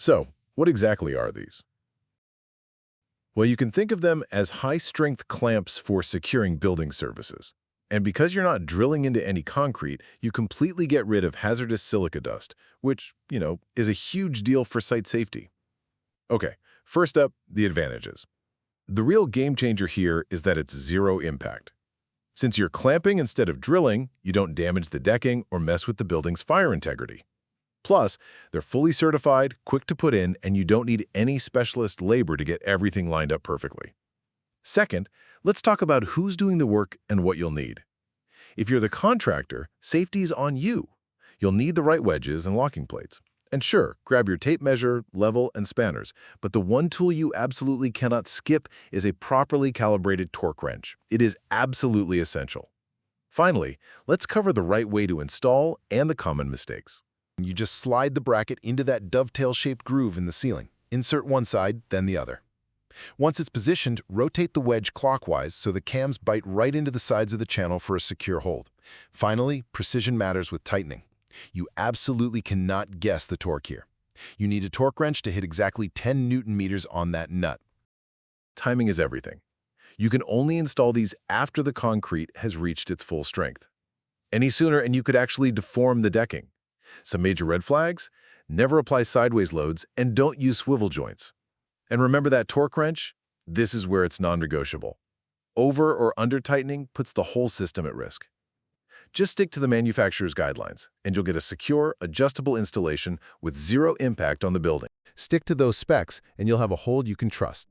So, what exactly are these? Well, you can think of them as high-strength clamps for securing building services. And because you're not drilling into any concrete, you completely get rid of hazardous silica dust, which, is a huge deal for site safety. Okay, first up, the advantages. The real game changer here is that it's zero impact. Since you're clamping instead of drilling, you don't damage the decking or mess with the building's fire integrity. Plus, they're fully certified, quick to put in, and you don't need any specialist labor to get everything lined up perfectly. Second, let's talk about who's doing the work and what you'll need. If you're the contractor, safety's on you. You'll need the right wedges and locking plates. And sure, grab your tape measure, level, and spanners, but the one tool you absolutely cannot skip is a properly calibrated torque wrench. It is absolutely essential. Finally, let's cover the right way to install and the common mistakes. You just slide the bracket into that dovetail-shaped groove in the ceiling. Insert one side, then the other. Once it's positioned, rotate the wedge clockwise so the cams bite right into the sides of the channel for a secure hold. Finally, precision matters with tightening. You absolutely cannot guess the torque here. You need a torque wrench to hit exactly 10 Newton meters on that nut. Timing is everything. You can only install these after the concrete has reached its full strength. Any sooner and you could actually deform the decking. Some major red flags: never apply sideways loads and don't use swivel joints. And remember that torque wrench? This is where it's non-negotiable. Over or under tightening puts the whole system at risk. Just stick to the manufacturer's guidelines, and you'll get a secure, adjustable installation with zero impact on the building. Stick to those specs, and you'll have a hold you can trust.